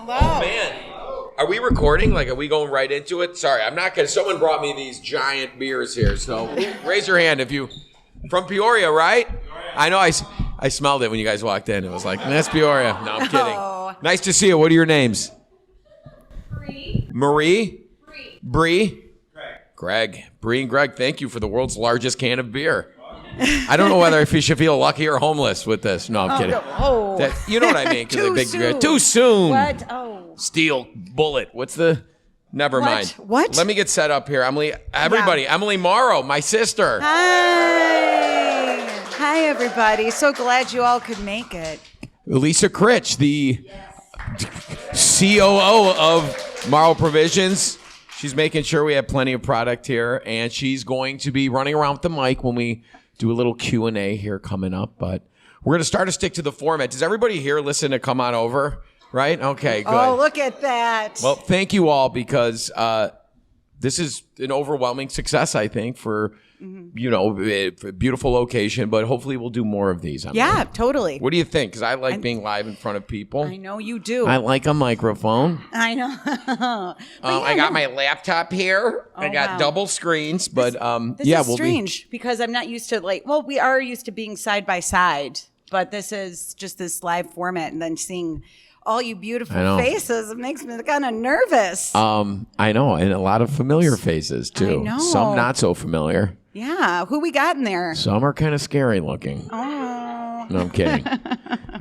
Hello. Oh, man. Are we recording? Like, are we going right into it? Sorry, I'm not going to. Someone brought me these giant beers here, so raise your hand if you... From Peoria, right? Peoria. I know I smelled it when you guys walked in. It was like, that's Peoria. No, I'm kidding. Nice to see you. What are your names? Marie? Bree? Greg. Bree and Greg, thank you for the world's largest can of beer. I don't know whether I should feel lucky or homeless with this. No, I'm kidding. No. You know what I mean? Too soon. Too soon. What? Oh. Steel bullet. What's the... Never mind. What? Let me get set up here. Everybody. Yeah. Emily Morrow, my sister. Hi. Hi, everybody. So glad you all could make it. Lisa Critch, the COO of Morrow Provisions. She's making sure we have plenty of product here, and she's going to be running around with the mic when we do a little Q&A here coming up. But we're going to start to stick to the format. Does everybody here listen to come on over? Right? Okay, good. Oh, look at that. Well, thank you all because this is an overwhelming success, I think, for, a beautiful location. But hopefully we'll do more of these. Yeah, totally. What do you think? Because I like being live in front of people. I know you do. I like a microphone. I know. I got my laptop here. I got double screens. But this is strange because I'm not used to we are used to being side by side. But this is just this live format and then seeing all you beautiful faces. It makes me kind of nervous. I know. And a lot of familiar faces, too. I know. Some not so familiar. Yeah. Who we got in there? Some are kind of scary looking. Oh. No, I'm kidding.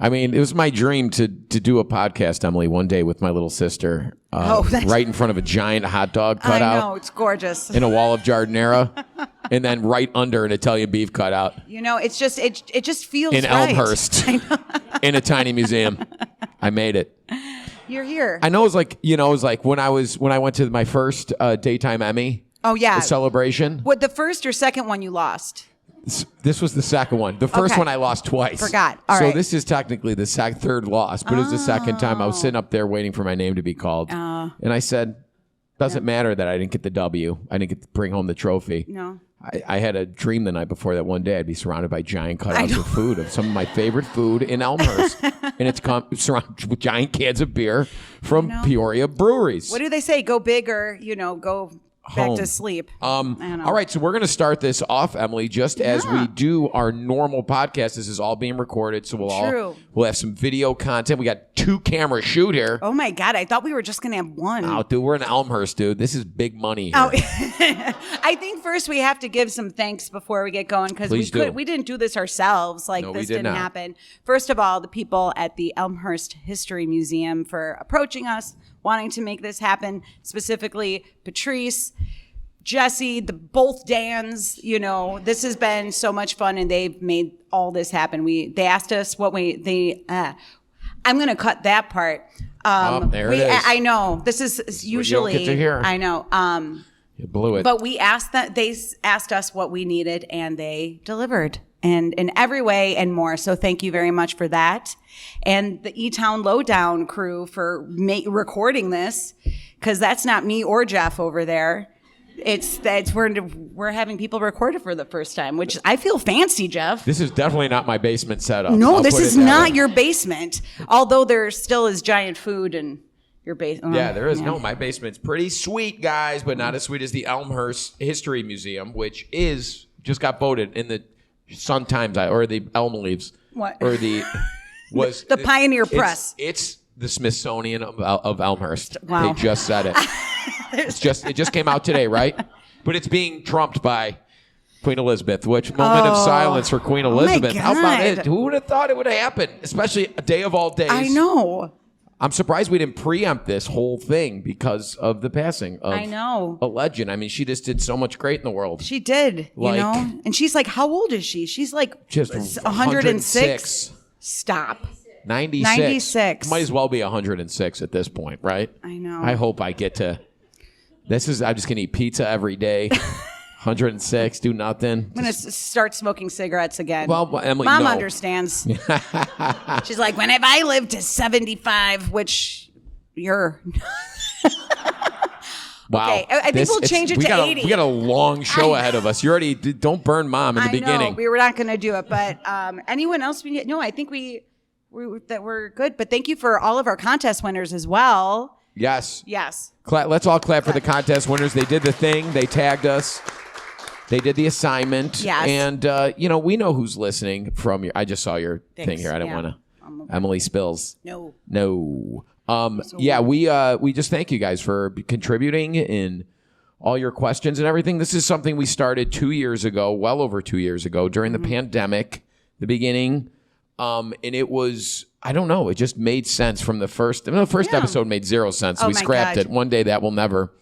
I mean, it was my dream to do a podcast, Emily, one day with my little sister. Right in front of a giant hot dog cutout. I know. It's gorgeous. In a wall of giardiniera. And then right under an Italian beef cutout. It's just, it just feels in right. Elmhurst. In a tiny museum. I made it. You're here. I know it was like when I went to my first daytime Emmy. Oh yeah. Celebration. What, the first or second one you lost? This was the second one. The first one I lost twice. Forgot. All right. So this is technically the third loss, but it was the second time I was sitting up there waiting for my name to be called. And I said, doesn't matter that I didn't get the W. I didn't get to bring home the trophy. No. I had a dream the night before that one day I'd be surrounded by giant cutouts of food, of some of my favorite food in Elmhurst. And it's surrounded with giant cans of beer from Peoria breweries. What do they say? Go big or, go back to sleep. All right, so we're going to start this off, Emily, just as we do our normal podcast. This is all being recorded, so we'll have some video content. We got 2-camera shoot here. Oh my God, I thought we were just going to have one. Oh, dude, we're in Elmhurst, dude. This is big money here. Oh, I think first we have to give some thanks before we get going because we didn't do this ourselves. This didn't happen. First of all, the people at the Elmhurst History Museum for approaching us, wanting to make this happen, specifically Patrice, Jesse, both Dans. This has been so much fun, and they've made all this happen. They asked us what I'm going to cut that part. There it is. I know this is usually you don't get to hear. I know. You blew it. But they asked us what we needed, and they delivered. And in every way and more. So thank you very much for that. And the E-Town Lowdown crew for recording this, because that's not me or Jeff over there. We're having people record it for the first time, which I feel fancy, Jeff. This is definitely not my basement setup. No, this is not your basement. Although there still is giant food in your basement. Yeah, there is. No, my basement's pretty sweet, guys, but not as sweet as the Elmhurst History Museum, which just got voted in the Sun Times or the Elm Leaves. What? Or the Pioneer Press. It's the Smithsonian of Elmhurst. Wow. They just said it. It just came out today, right? But it's being trumped by Queen Elizabeth, which moment of silence for Queen Elizabeth. My God. How about it? Who would have thought it would have happened? Especially a day of all days. I know. I'm surprised we didn't preempt this whole thing because of the passing of a legend. I mean, she just did so much great in the world. She did, And she's like, how old is she? She's like just 106. Stop. 96. Might as well be 106 at this point, right? I know. I hope I get to... I'm just going to eat pizza every day. 106, do nothing. I'm going to start smoking cigarettes again. Well, Emily, Mom understands. She's like, when have I lived to 75, which you're... Wow. Okay, I think we'll change it to 80. We got a long show ahead of us. You already... Don't burn Mom in the beginning. We were not going to do it, but anyone else? No, I think we're we're good. But thank you for all of our contest winners as well. Yes. Yes. Let's all clap for the contest winners. They did the thing. They tagged us. They did the assignment. Yes. And, we know who's listening from your. I just saw your thing here. I don't want to. Emily Spills. No. We just thank you guys for contributing in all your questions and everything. This is something we started 2 years ago, well over 2 years ago, during the pandemic, the beginning. And it was, I don't know, it just made sense from the first. The first episode made zero sense. So we scrapped it. One day that will never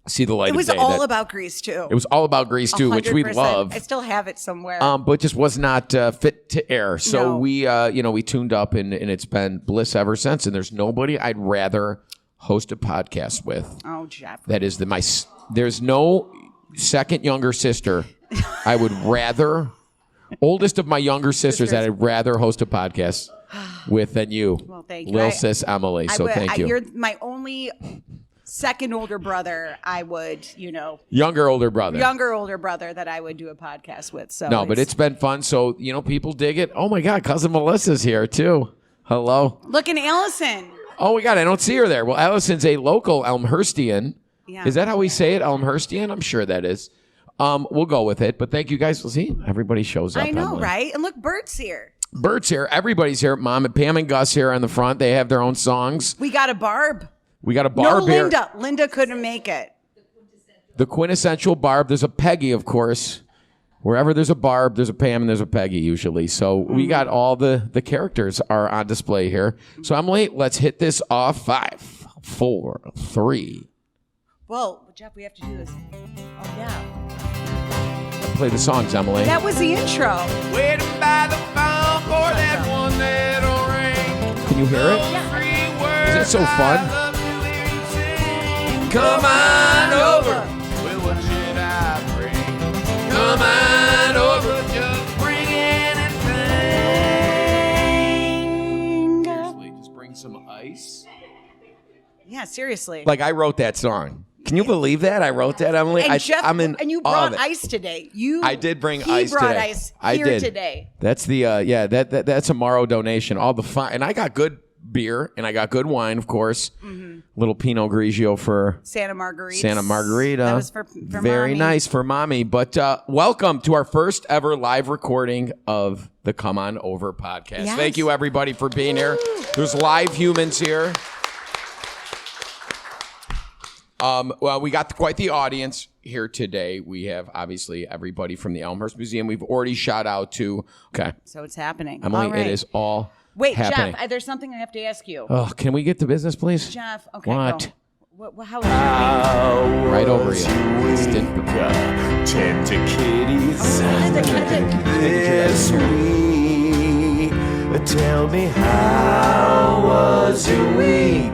see the light of day. It was all about Grease, too. It was all about Grease, too, 100%. Which we love. I still have it somewhere. But it just was not fit to air. So we tuned up, and it's been bliss ever since. And there's nobody I'd rather host a podcast with. Oh, Jeff. That is there's no second younger sister I would rather, oldest of my younger sisters that I'd rather host a podcast with than you. Well, thank you. Little sis Emily. Thank you. You're my only second older brother. I would, Younger older brother that I would do a podcast with. So no, but it's been fun. So, people dig it. Oh my God, cousin Melissa's here too. Hello. Look, and Allison. Oh my God, I don't see her there. Well, Allison's a local Elmhurstian. Yeah. Is that how we say it? Elmhurstian? I'm sure that is. We'll go with it. But thank you guys. We'll see. Everybody shows up. I know, Emily. Right? And look, Bert's here. Everybody's here. Mom and Pam and Gus here on the front. They have their own songs. We got a Barb. No, here. Linda couldn't make it. The quintessential Barb. There's a Peggy, of course. Wherever there's a Barb, there's a Pam and there's a Peggy usually. So we got all the characters are on display here. So Emily, let's hit this off. 5, 4, 3. Well, Jeff, we have to do this. Oh, yeah. Play the songs, Emily. That was the intro. Waiting by the phone for that one that'll ring. Can you hear it? Yeah. Is it so fun? Come on over. Well, what should I bring? Come on over. Just bring anything. Just bring some ice. Yeah, seriously. Like I wrote that song. Can you believe that? I wrote that, Emily. And you brought ice today. I did bring ice today. He brought ice here today. That's the that's a Morrow donation. All the fun, and I got good beer and I got good wine, of course. Mm-hmm. Little Pinot Grigio for Santa Margarita. That was for very mommy. Nice for mommy. But welcome to our first ever live recording of the Come On Over podcast. Yes. Thank you everybody for being here. There's live humans here. Well, we got quite the audience here today. We have obviously everybody from the Elmhurst Museum. We've already shout out to. Okay. So it's happening. Emily, right. It is all Wait, happening. Jeff, there's something I have to ask you. Oh, can we get to business, please? Jeff, okay. What? How was your week? Right over you. Tender kitties. This week, tell me how was your week?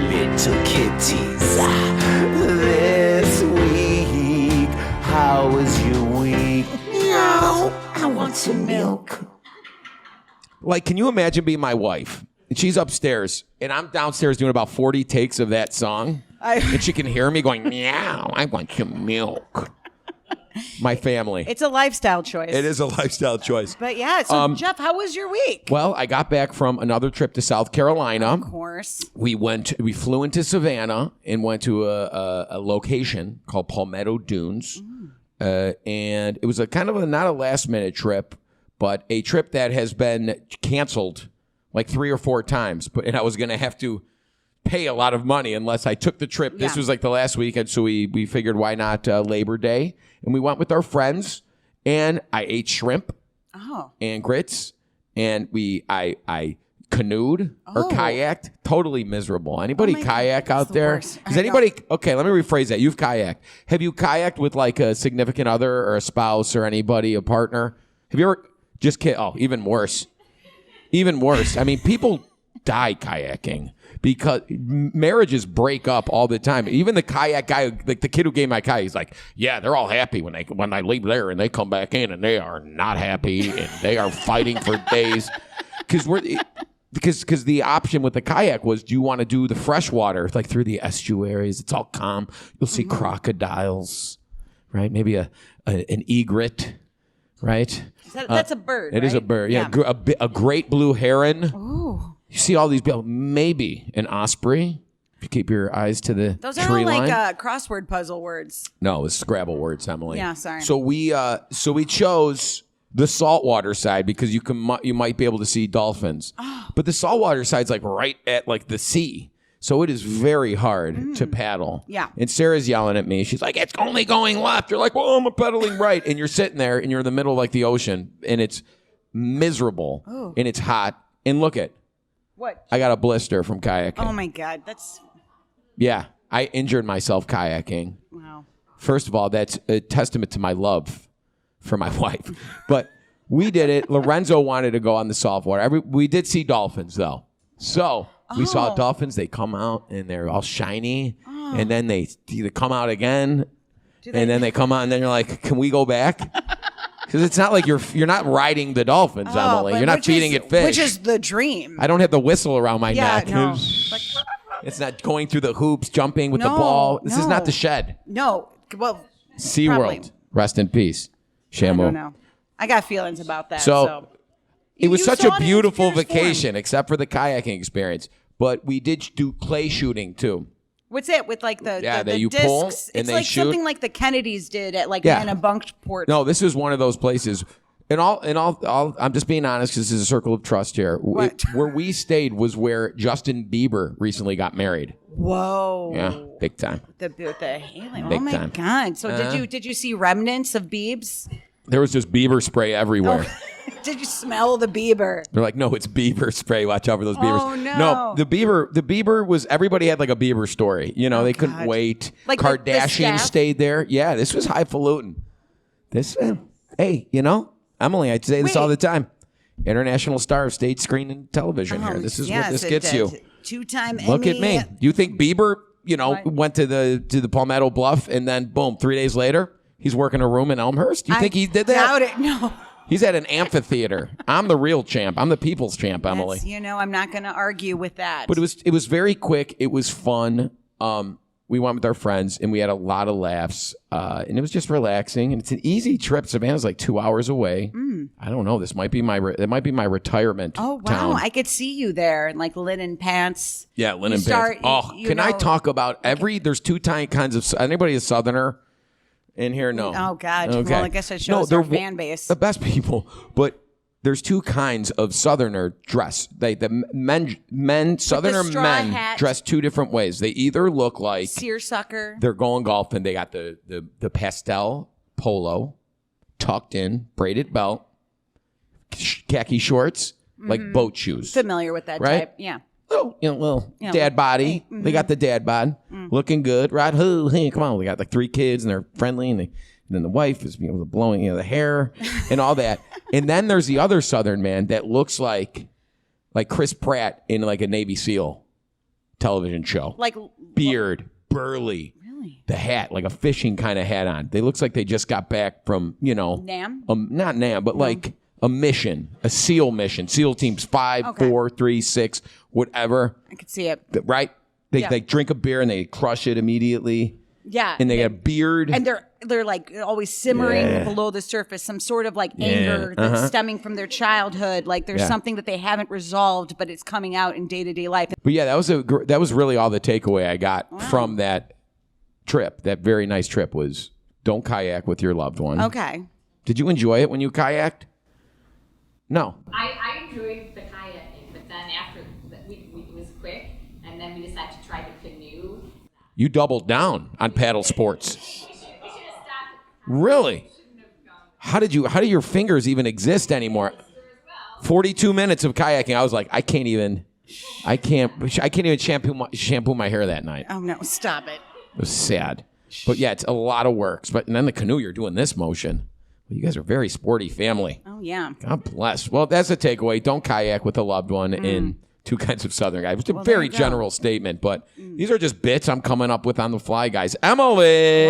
Little kitties, this week, how was your week? Meow, I want some milk. Like, can you imagine being my wife? And she's upstairs, and I'm downstairs doing about 40 takes of that song, and she can hear me going, meow, I want some milk. My family. It's a lifestyle choice. It is a lifestyle choice. But yeah, so Jeff, how was your week? Well, I got back from another trip to South Carolina. Of course. We flew into Savannah and went to a location called Palmetto Dunes. And it was a kind of not a last minute trip, but a trip that has been canceled like 3 or 4 times. And I was going to have to pay a lot of money unless I took the trip. Yeah. This was like the last weekend, so we figured why not Labor Day. And we went with our friends, and I ate shrimp and grits, and I canoed or kayaked. Totally miserable. Anybody kayak out there? Does anybody? Okay, let me rephrase that. You've kayaked. Have you kayaked with like a significant other or a spouse or anybody, a partner? Have you ever just kid? Oh, even worse. Even worse. I mean, people die kayaking. Because marriages break up all the time. Even the kayak guy, like the kid who gave my kayak, he's like, yeah, they're all happy when I leave there and they come back in and they are not happy and they are fighting for days. Because the option with the kayak was, do you want to do the freshwater, like through the estuaries? It's all calm. You'll see crocodiles, right? Maybe an egret, right? That's a bird, It right? is a bird, yeah. A great blue heron. Ooh. You see all these people. Maybe an osprey. If you keep your eyes to the Those tree are all line. like crossword puzzle words. No, it's Scrabble words, Emily. Yeah, sorry. So we chose the saltwater side because you might be able to see dolphins. But the saltwater side's like right at like the sea. So it is very hard to paddle. Yeah. And Sarah's yelling at me. She's like, it's only going left. You're like, well, I'm pedaling right. And you're sitting there and you're in the middle of like the ocean and it's miserable and it's hot. And look at, What? I got a blister from kayaking. Oh my God, that's Yeah. I injured myself kayaking. wow. First of all, that's a testament to my love for my wife. But we did it. Lorenzo wanted to go on the saltwater. We did see dolphins, though. So we saw dolphins. They come out, and they're all shiny. And then they either come out again, and then they come out, and then you're like, can we go back? Because it's not like you're not riding the dolphins, Emily. You're not feeding it fish. Which is the dream. I don't have the whistle around my neck. No. It's not going through the hoops, jumping with the ball. This is not the shed. No. Well, SeaWorld. Rest in peace. Shamu. I don't know. I got feelings about that. So it was You such saw a it in beautiful purest form. vacation, except for the kayaking experience. But we did do clay shooting too. What's it with like the that you discs? pull and it's they like shoot. something like the Kennedys did at like Yeah. Bunkport. No, this was one of those places. And all, I'm just being honest because this is a circle of trust here. What? Where we stayed was where Justin Bieber recently got married. Whoa. Yeah, big time. The alien. Big Oh my time. God. So did you see remnants of Biebs? There was just Bieber spray everywhere. Did you smell the Bieber? They're like, no, it's Bieber spray. Watch out for those Biebers. Oh, no. No, the Bieber was, everybody had like a Bieber story. You know, they couldn't God. wait. Like the Kardashian staff? stayed there. Yeah, this was highfalutin. Hey, you know, Emily, I say this all the time. International star of stage, screen, and television here. This is what this gets you. Two-time Look at Emmy. me. You think Bieber, Right. went to the Palmetto Bluff and then boom, 3 days later, he's working a room in Elmhurst? You think he did that? Doubt it. No. He's at an amphitheater. I'm the real champ. I'm the people's champ, Emily. I'm not going to argue with that. But it was very quick. It was fun. We went with our friends and we had a lot of laughs. And it was just relaxing. And it's an easy trip. Savannah's like 2 hours away. I don't know. This might be my retirement. Oh, wow. town. I could see you there in like linen pants. Yeah, linen start- pants. Can I talk about there's two kinds of, anybody a Southerner in here? No. Oh, God. Okay. Well, I guess it shows our fan base. The best people. But there's two kinds of Southerner dress. The men Southerner straw men hat. dress two different ways. They either look like Seersucker. they're going golfing. They got the pastel polo, tucked in, braided belt, khaki shorts, like boat shoes. Familiar with that Right? type. Yeah. Little dad body. They got the dad bod, looking good, right? Hey, come on. We got like 3 kids, and they're friendly, and then the wife is blowing the hair and all that. And then there's the other Southern man that looks like Chris Pratt in like a Navy SEAL television show. Like Beard, burly. Really? The hat, like a fishing kind of hat on. They looks like they just got back from, Nam? not NAM, but like a mission, a SEAL mission. SEAL teams 5, Okay. 4, 3, 6, whatever. I could see it. Right? They drink a beer and they crush it immediately. Yeah. And they got a beard. And they're like always simmering below the surface, some sort of like anger that's stemming from their childhood. Like there's something that they haven't resolved, but it's coming out in day-to-day life. But yeah, that was really all the takeaway I got from that trip. That very nice trip was don't kayak with your loved one. Okay. Did you enjoy it when you kayaked? No. I enjoyed the kayaking, but then after it was quick, and then we decided to try the canoe. You doubled down on paddle sports. We should have stopped. Really? How do your fingers even exist anymore? 42 minutes of kayaking. I was like, I can't even shampoo my hair that night. Oh no, stop it. It was sad. But yeah, it's a lot of work. And then the canoe, you're doing this motion. Well, you guys are a very sporty family. Oh yeah. God bless. Well, that's a takeaway. Don't kayak with a loved one in two kinds of Southern guys. It's a very general statement, but these are just bits I'm coming up with on the fly, guys. Emily!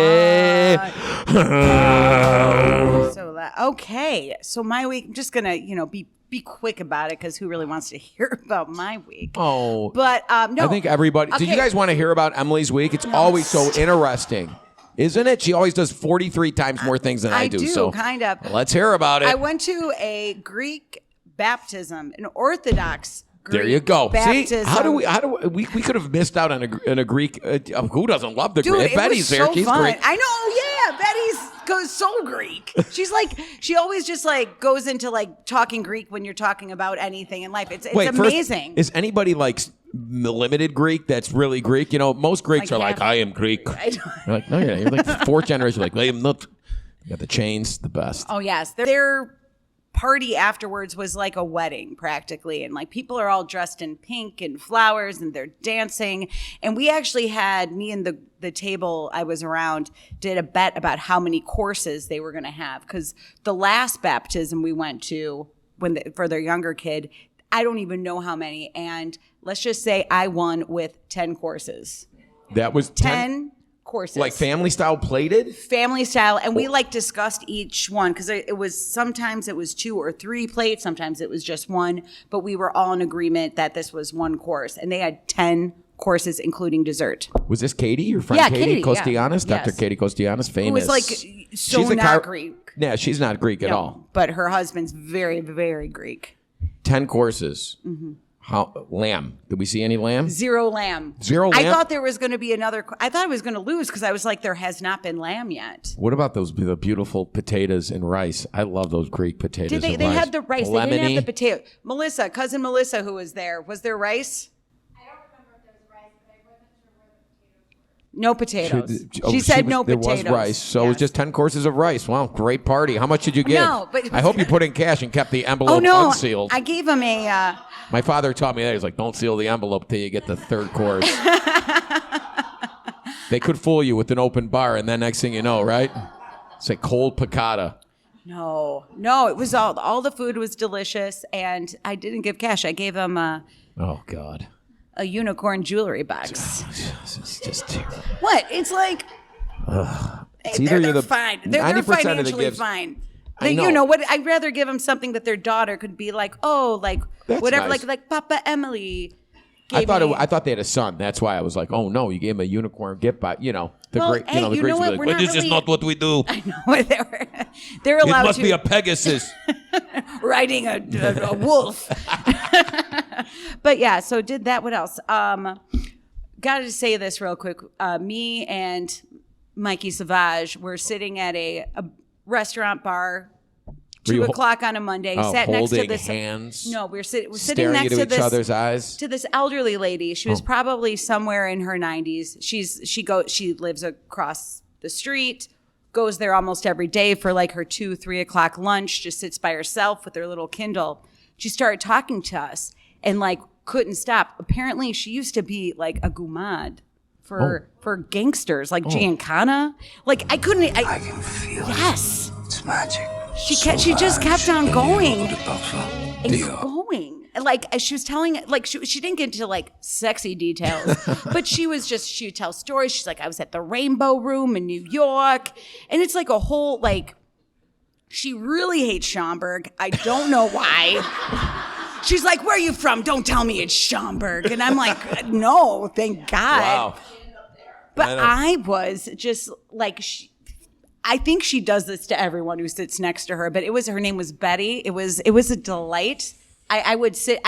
Okay. So my week, I'm just going to, be quick about it because who really wants to hear about my week? Oh. But no. I think everybody. Okay. Did you guys want to hear about Emily's week? It's always so interesting. Isn't it? She always does 43 times more things than I do. So kind of. Let's hear about it. I went to a Greek baptism, an Orthodox Greek there you go. baptism. See, we could have missed out on a Greek. Who doesn't love the Greek? Betty's was there. So She's fun. Greek. I know. Yeah, Betty's goes so Greek. She's like, she always just like goes into like talking Greek when you're talking about anything in life. It's amazing. Is anybody like limited Greek that's really Greek? You know, most Greeks are like, I am Greek. You're like, no, you're like fourth generation. Like, I am not. You got the chains, the best. Oh yes, their party afterwards was like a wedding practically, and like people are all dressed in pink and flowers and they're dancing, and we actually had, me and the table I was around did a bet about how many courses they were going to have, because the last baptism we went to for their younger kid, I don't even know how many, and let's just say I won with 10 courses. That was 10 courses, like family style plated, and we like discussed each one, because it was sometimes it was 2 or 3 plates, sometimes it was just one, but we were all in agreement that this was one course, and they had 10 courses including dessert. Was this Katie, your friend? Yeah, Katie Kostianos? Dr. Katie Kostianos, famous. It was like so not Greek. Yeah, she's not Greek at all, but her husband's very, very Greek. 10 courses. Mm-hmm. How lamb? Did we see any lamb? 0 lamb. 0 lamb? I thought there was going to be another. I thought I was going to lose because I was like, there has not been lamb yet. What about the beautiful potatoes and rice? I love those Greek potatoes and rice. They had the rice. Lemony. They didn't have the potato. Cousin Melissa, who was there rice? I don't remember if there was rice, but I wasn't sure where the potatoes were. No potatoes. She said no potatoes. There was rice, so it was just 10 courses of rice. Wow, great party. How much did you give? No, but I hope you put in cash and kept the envelope unsealed. I gave him a. My father taught me that. He's like, don't seal the envelope till you get the 3rd course. They could fool you with an open bar, and then next thing you know, right? It's like cold piccata. No, it was all the food was delicious, and I didn't give cash. I gave him oh God, a unicorn jewelry box. It's just terrible. What? It's like it's either they're fine. They're financially fine. You know what? I'd rather give them something that their daughter could be like, that's whatever, nice. like Papa Emily. I thought they had a son. That's why I was like, oh no, you gave him a unicorn gift box. You know, the Greeks would be like, this is not what we do. I know they're allowed. It must be a Pegasus riding a wolf. But yeah, so did that. What else? Got to say this real quick. Me and Mikey Savage were sitting at a restaurant bar, 2:00 on a Monday. Sat next to this. Hands. No, we're sitting next to each other's eyes. To this elderly lady. She was probably somewhere in her 90s. She lives across the street. Goes there almost every day for like her 2-3 o'clock lunch. Just sits by herself with her little Kindle. She started talking to us and like couldn't stop. Apparently, she used to be like a gumad for gangsters like Giancana. Like I couldn't. I can feel it. Yes, it's magic. She just kept on going and going. Like as she was telling, like she didn't get into like sexy details, but she would tell stories. She's like, I was at the Rainbow Room in New York, and it's like a whole like. She really hates Schaumburg. I don't know why. She's like, where are you from? Don't tell me it's Schaumburg. And I'm like, no, thank God. Wow. But I was just like, I think she does this to everyone who sits next to her, but her name was Betty. It was a delight. I would sit,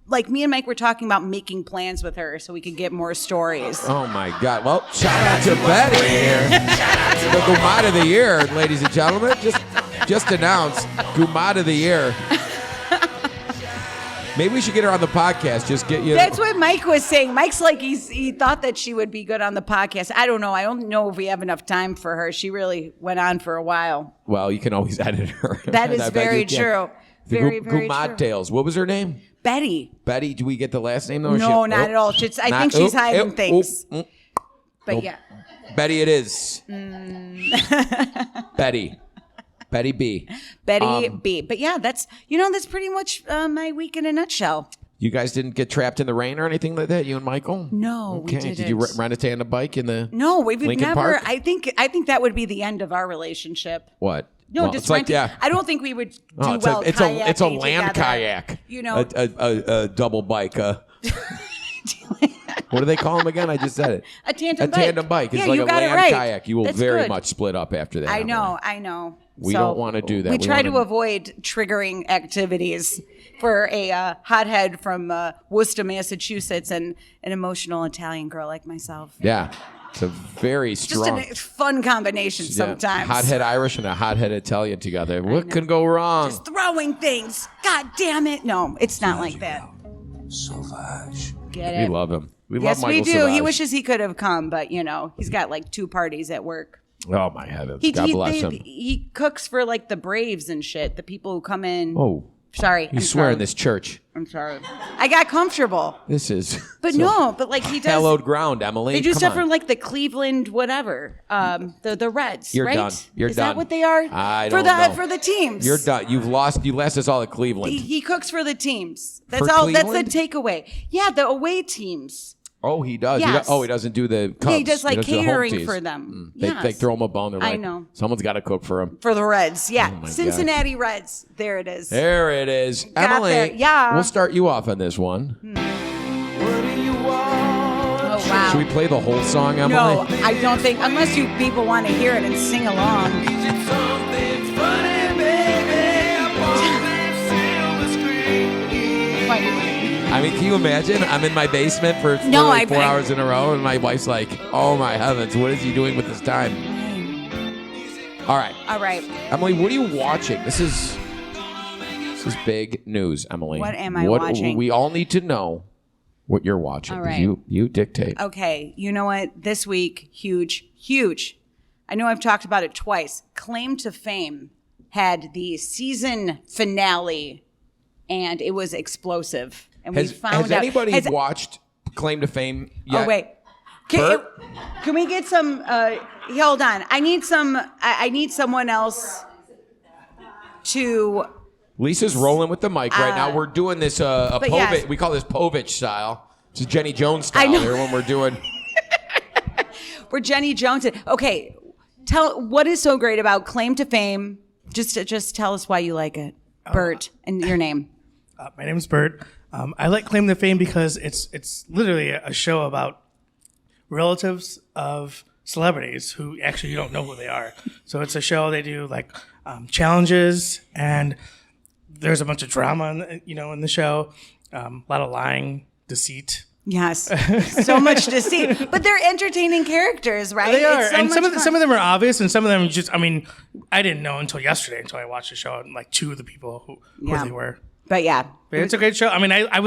like me and Mike were talking about making plans with her so we could get more stories. Oh my God. Well, shout out to Betty here. The Gumad of the Year, ladies and gentlemen. Just announced Gumad of the Year. Maybe we should get her on the podcast. Just get you. That's what Mike was saying. Mike's like he thought that she would be good on the podcast. I don't know. I don't know if we have enough time for her. She really went on for a while. Well, you can always edit her. That is very true. Very, very Gumad true. Tales. What was her name? Betty. Betty. Do we get the last name though? No, not at all. I think she's hiding things. But yeah. Betty, it is. Betty. Betty B. Betty B. But yeah, that's pretty much my week in a nutshell. You guys didn't get trapped in the rain or anything like that, you and Michael? No, okay. We didn't. Did you run a tandem bike in the No, we've Lincoln never. Park? I think that would be the end of our relationship. What? No, just renting. I don't think we would do well. It's a land together. kayak. You know, a double bike. What do they call them again? I just said it. A tandem bike. A tandem bike. It's yeah, like you a got land it right. kayak. You will That's very good. much split up after that. I know. We don't want to do that. We try to avoid triggering activities for a hothead from Worcester, Massachusetts, and an emotional Italian girl like myself. Yeah. It's a very strong. Just a fun combination sometimes. Hothead Irish and a hothead Italian together. What can go wrong? Just throwing things. God damn it. No, it's not like that. Sauvage. Get it? We love him. We Yes, love Michael we do. Savage. He wishes he could have come, but, he's got like 2 parties at work. Oh, my heavens. God bless him. He cooks for like the Braves and shit, the people who come in. Oh. Sorry. You swear in this church. I'm sorry. I got comfortable. This is. But no, but like he does. Hallowed ground, Emily. They do Come stuff on. for like the Cleveland whatever, the Reds. You're right? done. You're Is done. that what they are? I for don't the know. for the teams. You're done. You last us all at Cleveland. He cooks for the teams. That's For all. Cleveland? That's the takeaway. Yeah, the away teams. Oh, he does. Yes. He doesn't do the Cubs. Yeah, he does like does the home catering teams. for them. They throw him a bone. They're I like, know. Someone's got to cook for him. For the Reds, yeah. Oh my Cincinnati Reds. There it is. There it is. Got Emily, there. Yeah. we'll start you off on this one. Oh wow. Should we play the whole song, Emily? No, I don't think, unless you people want to hear it and sing along. I mean, can you imagine? I'm in my basement for 4 hours in a row, and my wife's like, oh my heavens, what is he doing with his time? All right. Emily, what are you watching? This is big news, Emily. What am I watching? We all need to know what you're watching. All right. You dictate. Okay, you know what? This week, huge. I know I've talked about it twice. Claim to Fame had the season finale, and it was explosive. And we found has out. anybody watched Claim to Fame yet? Oh wait, can we get some? Hold on, I need some. I need someone else to. Lisa's rolling with the mic right now. We're doing this yes. we call this Povich style. It's a Jenny Jones style here when we're doing. We're Jenny Jones. Okay, what is so great about Claim to Fame. Just tell us why you like it, Bert, and your name. My name is Bert. I like Claim to Fame because it's literally a show about relatives of celebrities who actually you don't know who they are. So it's a show they do like challenges, and there's a bunch of drama in the show. A lot of lying, deceit. Yes, so much deceit, but they're entertaining characters, right? They are, It's so and much some of them are obvious, and some of them just. I mean, I didn't know until yesterday until I watched the show, and like 2 of the people who they were. But yeah. But it's a great show. I mean, I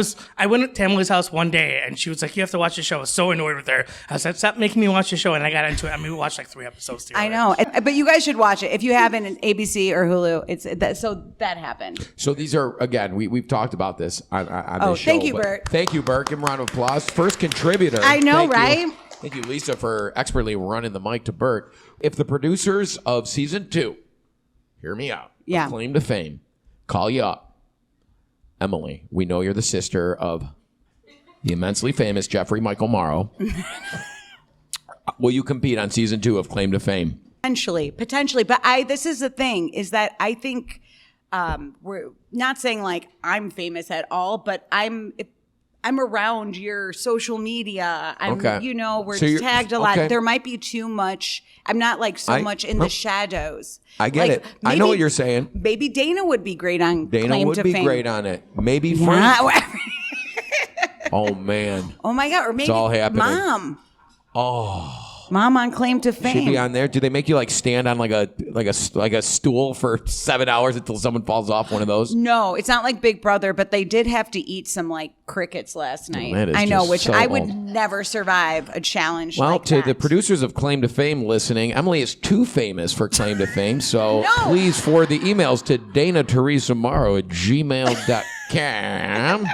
went to Emily's house one day, and she was like, "You have to watch the show." I was so annoyed with her. I said, "Stop making me watch the show," and I got into it. I mean, we watched like 3 episodes together. I know, but you guys should watch it if you haven't. An ABC or Hulu. So that happened. So these are again. We've talked about this on this show. Thank you, Bert. Thank you, Bert. Give him a round of applause. First contributor. I know, Thank right? You. Thank you, Lisa, for expertly running the mic to Bert. If the producers of season 2, hear me out. Yeah. Claim to Fame, call you up. Emily, we know you're the sister of the immensely famous Jeffrey Michael Morrow. Will you compete on season 2 of Claim to Fame? Potentially. But this is the thing, is that I think we're not saying like I'm famous at all, but I'm around your social media. We're So tagged a lot. okay. There might be too much. I'm not like so much in the shadows. I get it. I know what you're saying. Maybe Dana would be great on Dana Claim would to be Fame. great on it. Maybe Frank. Yeah. Oh, man. Oh my God. Or maybe It's all happening. Mom. Oh. Mom on Claim to Fame. Should be on there. Do they make you like stand on like a stool for 7 hours until someone falls off one of those? No, it's not like Big Brother, but they did have to eat some like crickets last night. that is I know, just which so I would old. never survive a challenge Well, like to that. the producers of Claim to Fame listening, Emily is too famous for Claim to Fame, so No. please forward the emails to DanaTeresaMorrow@gmail.com.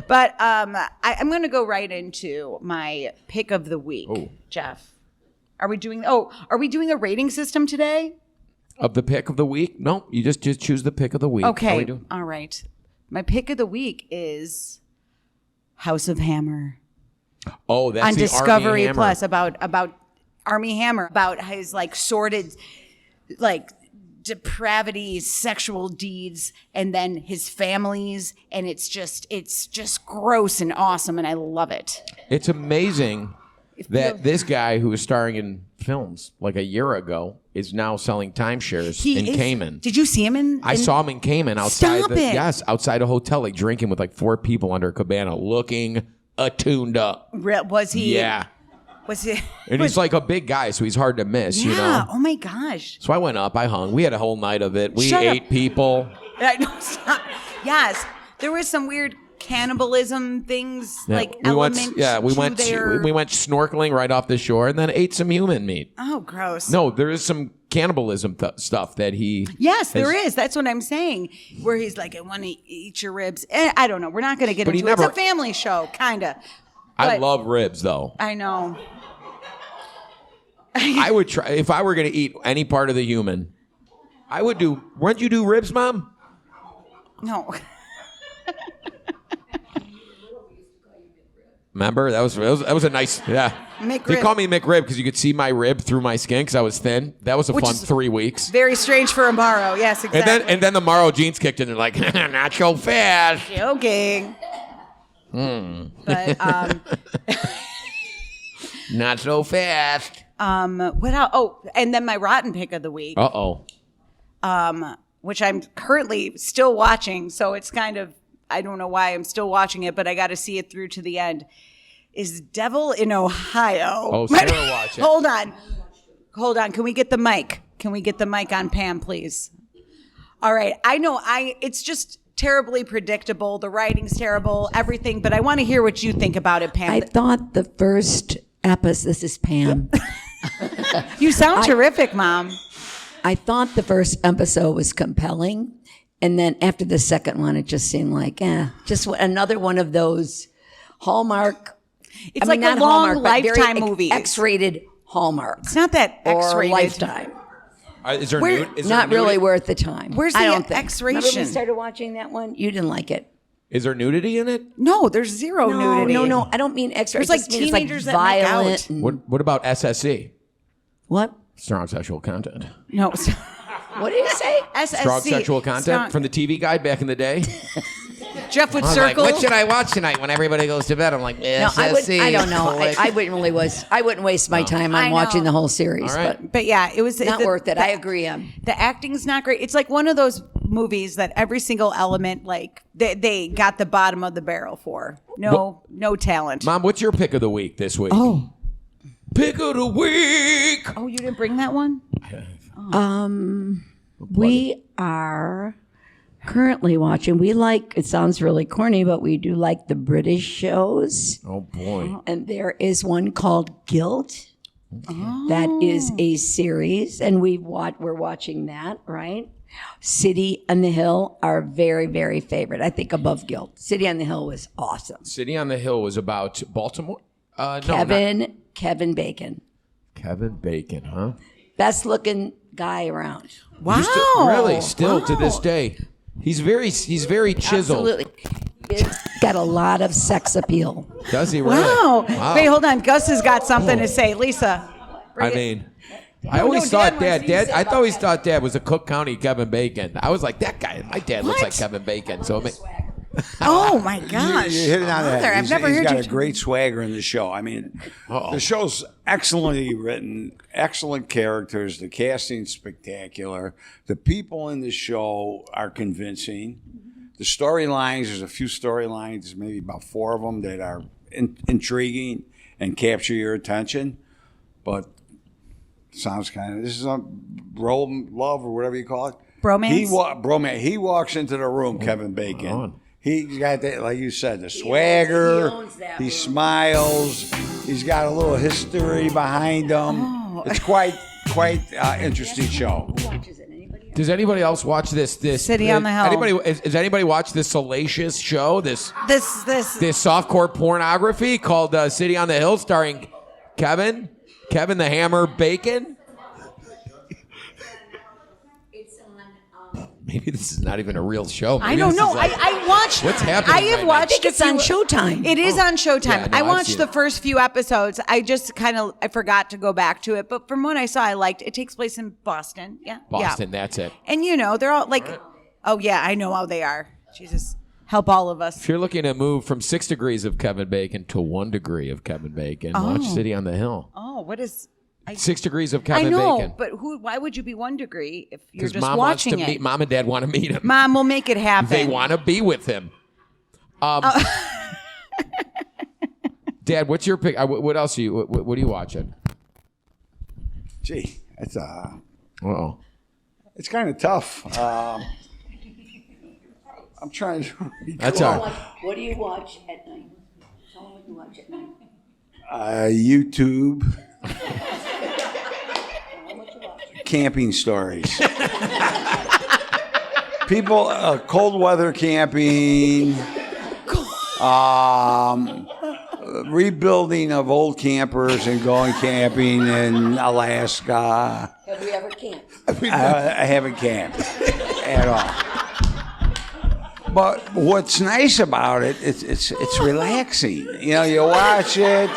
But I'm going to go right into my pick of the week, Jeff. Are we doing a rating system today? Of the pick of the week? No, you just choose the pick of the week. How Okay. we doing? All right. My pick of the week is House of Hammer. Oh, that's on the Discovery Armie Hammer. Plus about Armie Hammer, about his like sordid like depravity, sexual deeds, and then his families, and it's just gross and awesome, and I love it. It's amazing that this guy who was starring in films like a year ago is now selling timeshares in Cayman. Did you see him I saw him in Cayman outside. Stop it. Yes, outside a hotel, like drinking with like 4 people under a cabana, looking attuned up. Was he? Yeah. Was he? And he's like a big guy, so he's hard to miss, you know? Oh my gosh. So I went up, I hung. We had a whole night of it. We Shut up. ate people. Stop. Yes, there was some weird cannibalism things, like we went snorkeling right off the shore and then ate some human meat. Oh, gross. No, there is some cannibalism stuff that he. Yes, there is. That's what I'm saying. Where he's like, I want to eat your ribs. I don't know. We're not going to get into it. It's a family show, kind of. I love ribs, though. I know. I would try if I were going to eat any part of the human. I would do. Wouldn't you do ribs, Mom? No. Remember that was a nice McRib. They call me McRib because you could see my rib through my skin because I was thin. That was a fun 3 weeks. Very strange for a Morrow. Yes, exactly. And then the Morrow jeans kicked in. They're like, not so fast. Joking. But not so fast. What else? Oh, and then my rotten pick of the week. Which I'm currently still watching, so it's kind of, I don't know why I'm still watching it, but I got to see it through to the end, is Devil in Ohio. Oh, Sarah, watch it. Hold on. Can we get the mic? Can we get the mic on Pam, please? All right. I know it's just terribly predictable. The writing's terrible, everything, but I want to hear what you think about it, Pam. I thought the first episode, this is Pam. You sound terrific, Mom. I thought the first episode was compelling. And then after the second one, it just seemed like, just another one of those Hallmark. It's like a long Lifetime movie. X-rated Hallmark. It's not that X-rated. Or Lifetime. Is there nude? Is not there really nudity? worth the time. Where's the I don't think. X-ration? Remember we started watching that one? You didn't like it. Is there nudity in it? No, there's zero nudity. No. I don't mean X-rated. There's like teenagers that make out. What about SSC? What? Strong sexual content. No. What did you say? SSC. Strong sexual content from the TV guide back in the day. Jeff would I was circle. like, what should I watch tonight when everybody goes to bed? I'm like, SSC. I don't know. I wouldn't waste my time on watching the whole series. All right. But yeah, it was not worth it. I agree. The acting's not great. It's like one of those movies that every single element, like they got the bottom of the barrel for. No talent. Mom, what's your pick of the week this week? Oh. Pick of the week. Oh, you didn't bring that one? We are currently watching. We like, it sounds really corny, but we do like the British shows. Oh, boy. And there is one called Guilt. That is a series, and we're watching that, right? City on the Hill, our very, very favorite. I think above Guilt. City on the Hill was awesome. City on the Hill was about Baltimore? Kevin Bacon. Kevin Bacon, huh? Best looking guy around. Wow. Still to this day. He's very chiseled. Absolutely. He's got a lot of sex appeal. Does he really? Wow. Wait, hold on. Gus has got something to say. Lisa. I always thought Dad. I always thought Dad was a Cook County Kevin Bacon. I was like, that guy. My dad looks like Kevin Bacon. So oh my gosh! You hit it on that. I've never heard he's got you a great swagger in the show. I mean, the show's excellently written, excellent characters. The casting's spectacular. The people in the show are convincing. The storylines, there's a few storylines, maybe about 4 of them that are intriguing and capture your attention. But sounds kind of, this is a love or whatever you call it. Bromance? He walks into the room, Kevin Bacon. He's got that, like you said, the swagger. He smiles. He's got a little history behind him. It's quite interesting show. Who watches it? Anybody? does anybody else watch this City on the Hill? Has anybody watched this salacious show? This This softcore pornography called City on the Hill, starring Kevin the Hammer Bacon. Maybe this is not even a real show. Maybe I don't know. Like, I watched. What's happening? I have watched. It's on Showtime. It is on Showtime. Yeah, no, I I've watched seen the it. first few episodes. I just I forgot to go back to it. But from what I saw, I liked it. It takes place in Boston. Yeah. Boston, Yeah. that's it. And they're all like, oh yeah, I know how they are. Jesus, help all of us. If you're looking to move from 6 degrees of Kevin Bacon to 1 degree of Kevin Bacon, watch City on the Hill. Oh, what is? 6 degrees of Kevin I know, Bacon. but why would you be 1 degree if you're just Mom watching wants to it? Mom and Dad want to meet him. Mom will make it happen. They want to be with him. Dad, what's your pick? What else are you? What are you watching? Gee, it's Uh-oh. it's kind of tough. I'm trying to. That's all right. What do you watch at night? Tell me what you watch at night. YouTube. Camping stories. People, cold weather camping. Rebuilding of old campers and going camping in Alaska. Have we ever camped? I haven't camped at all. But what's nice about it, it's relaxing. You watch it,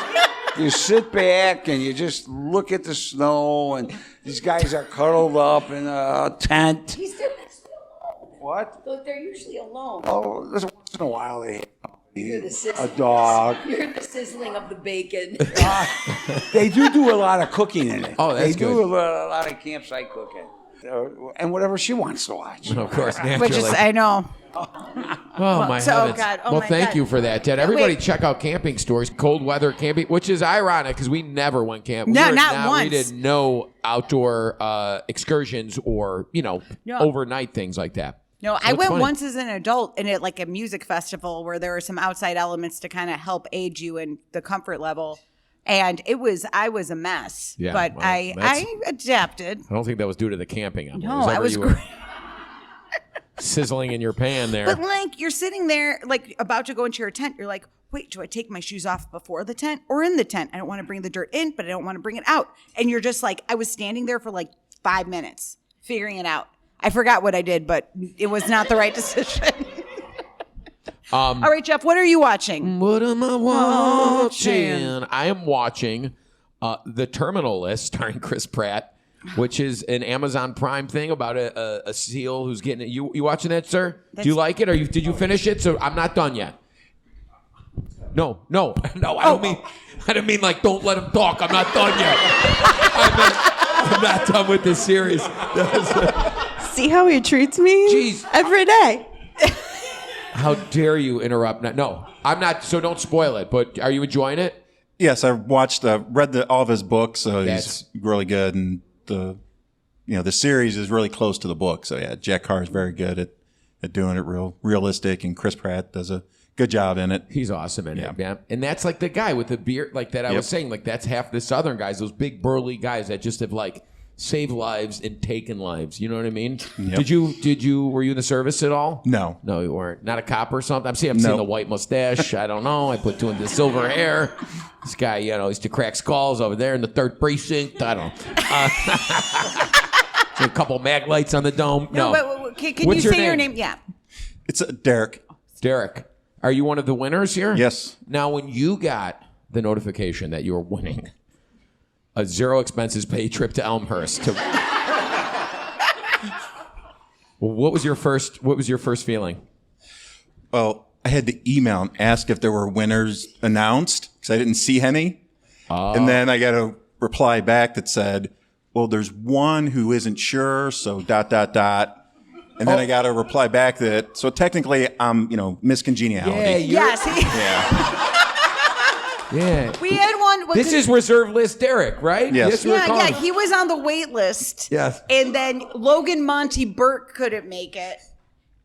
you sit back, and you just look at the snow, and these guys are cuddled up in a tent. He's still alone. What? Look, they're usually alone. Oh, once in a while they have The a dog. You're the sizzling of the bacon. They do a lot of cooking in it. Oh, that's They do good. a lot of campsite cooking. And whatever she wants to watch. Of course, naturally. Which is, I know. Oh, my so, heavens. God, oh, well, my thank God. you for that, Ted. Everybody Wait. check out camping stories, cold weather camping, which is ironic because we never went camping. No, not once. We did no outdoor excursions or, overnight things like that. No, So I it's went funny. once as an adult and at like a music festival where there were some outside elements to kind of help aid you in the comfort level. And I was a mess, Yeah, but well, I adapted. I don't think that was due to the camping. No, I was great. Sizzling in your pan there. But like you're sitting there, like about to go into your tent. You're like, wait, do I take my shoes off before the tent or in the tent? I don't want to bring the dirt in, but I don't want to bring it out. And you're just like, I was standing there for like 5 minutes figuring it out. I forgot what I did, but it was not the right decision. All right, Jeff, what are you watching? What am I watching? I am watching The Terminal List starring Chris Pratt, which is an Amazon Prime thing about a SEAL who's getting it. You watching that, sir? Do you like it? Or did you finish it? So I'm not done yet. No. I don't mean like don't let him talk. I'm not done yet. I'm not done with this series. See how he treats me? Jeez. Every day. How dare you interrupt? No, I'm not. So don't spoil it. But are you enjoying it? Yes, I've read all of his books. So That's- he's really good, and the series is really close to the book. So yeah, Jack Carr is very good at doing it realistic, and Chris Pratt does a good job in it. He's awesome in it, man. And that's like the guy with the beard, like that I was saying, like that's half the Southern guys, those big burly guys that just have like saved lives and taken lives. You know what I mean? Yep. Were you in the service at all? No. No, you weren't. Not a cop or something? I'm seeing the white mustache. I don't know. I put two in the silver hair. This guy, used to crack skulls over there in the 3rd precinct. I don't know. A couple mag lights on the dome. No. But can you What's say your name? Yeah. It's Derek. Derek. Are you one of the winners here? Yes. Now, when you got the notification that you were winning a 0 expenses paid trip to Elmhurst, what was your first feeling? Well, I had to email and ask if there were winners announced because I didn't see any. And then I got a reply back that said, well, there's one who isn't sure, so ... And then I got a reply back that, so technically I'm, Miss Congeniality. Yes. Yeah. We had one. This is reserve list Derek, right? Yes. Yes, we're calling him. He was on the wait list. Yes. And then Logan Monty Burke couldn't make it.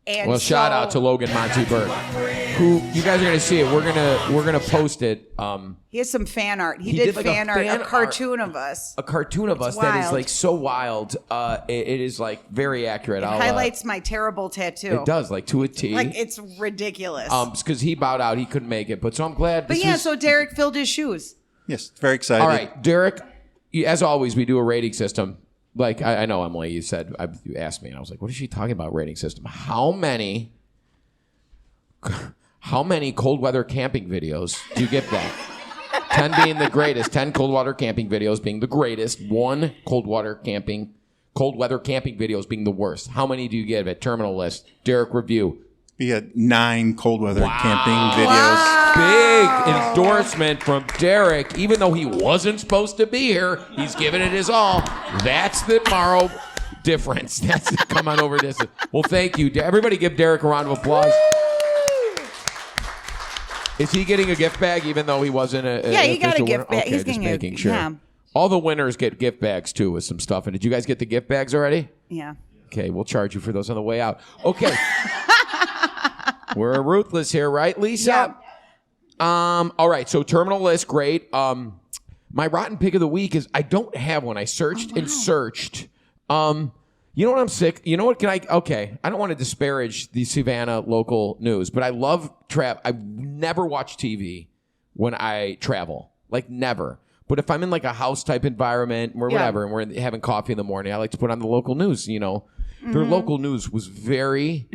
And Well, shout out to Logan Monty Burke, who you guys are gonna see it. We're gonna post it. He has some fan art. He did did like a fan art, fan a cartoon of us. A cartoon of us It's that is wild. like so wild. It is like very accurate. It highlights my terrible tattoo. It does, like to a T. Like it's ridiculous. Because he bowed out, he couldn't make it. But so I'm glad. but so Derek filled his shoes. Yes, very excited. All right, Derek. As always, we do a rating system. like, I know, Emily, you asked me, and I was like, what is she talking about, rating system? How many cold weather camping videos do you get back? 10 being the greatest, 10 cold water camping videos being the greatest, 1 cold weather camping videos being the worst. How many do you give at Terminal List? Derek, review. We had 9 cold weather camping videos. Wow. Big endorsement from Derek. Even though he wasn't supposed to be here, he's giving it his all. That's the Morrow difference. That's come on over this. Well, thank you. Everybody give Derek a round of applause. Is he getting a gift bag even though he wasn't he got a gift bag. Okay, he's just making sure. Yeah. All the winners get gift bags too with some stuff. And did you guys get the gift bags already? Yeah. Okay, we'll charge you for those on the way out. Okay. We're ruthless here, right, Lisa? Yeah. All right, so Terminal List, great. My rotten pick of the week is I don't have one. I searched and searched. You know what? I'm sick. You know what? I don't want to disparage the Savannah local news, but I love I never watch TV when I travel. Like, never. But if I'm in like a house type environment or whatever, and we're having coffee in the morning, I like to put on the local news. You know, their local news was very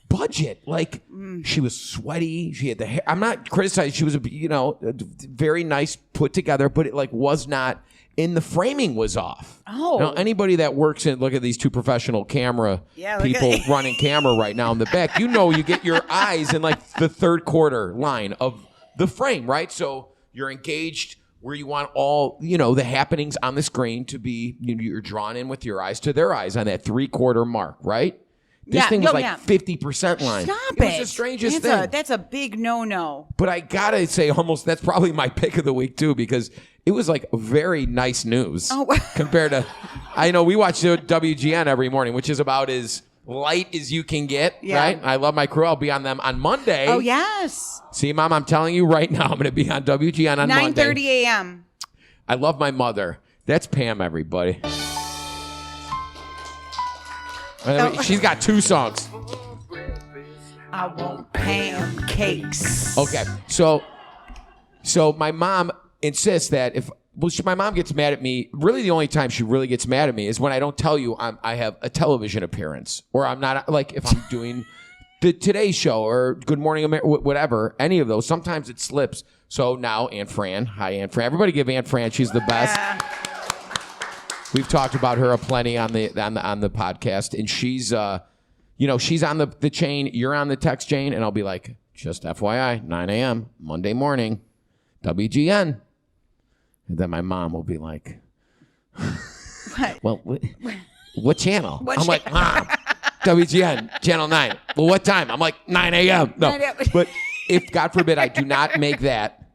budget. Like, she was sweaty. She had the hair. I'm not criticizing. She was very nice put together, but it like was not. And the framing was off. Oh. Now, anybody that works look at these 2 professional camera people running camera right now in the back. You get your eyes in like the 3rd quarter line of the frame, right? So you're engaged where you want all, the happenings on the screen to be, you're drawn in with your eyes to their eyes on that 3/4 mark, right? This thing was 50% line. Stop it. It was the strangest thing. That's a big no-no. But I gotta say, that's probably my pick of the week too, because it was like very nice news compared to. I know we watch WGN every morning, which is about as light as you can get. Yeah. Right? I love my crew. I'll be on them on Monday. Oh yes. See, Mom, I'm telling you right now, I'm going to be on WGN on Monday. 9:30 a.m. I love my mother. That's Pam, everybody. She's got 2 songs. I want pancakes. Okay, so my mom insists that my mom gets mad at me. Really, the only time she really gets mad at me is when I don't tell you I have a television appearance, or I'm not, like, if I'm doing the Today Show or Good Morning America, whatever, any of those. Sometimes it slips. So now Aunt Fran, hi Aunt Fran. Everybody give Aunt Fran. She's the best. We've talked about her aplenty on the podcast, and she's she's on the chain. You're on the text chain, and I'll be like, just FYI, 9 a.m. Monday morning, WGN. And then my mom will be like, well, what channel? I'm like, Mom, WGN, Channel 9. Well, what time? I'm like, 9 a.m. No, but if, God forbid, I do not make that,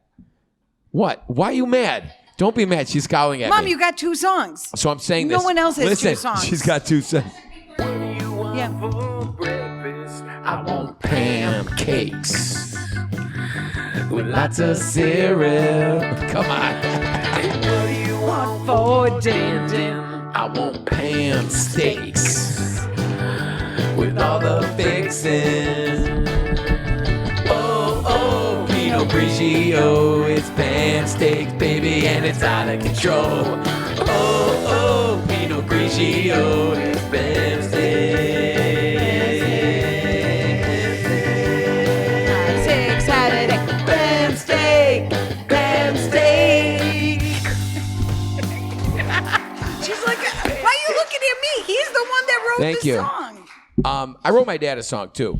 what? Why are you mad? Don't be mad. She's scowling at me. Mom, you got 2 songs. So I'm saying this. No one else has 2 Listen, songs. she's got 2 songs. Yeah. I want pancakes with lots of cereal. Come on. What do you want for dinner? I want pan steaks with all the fixings. Oh, Pinot Grigio, it's pan steaks, baby, and it's out of control. Oh, Pinot Grigio, it's pan steaks. He's the one that wrote Thank the you. song. I wrote my dad a song too.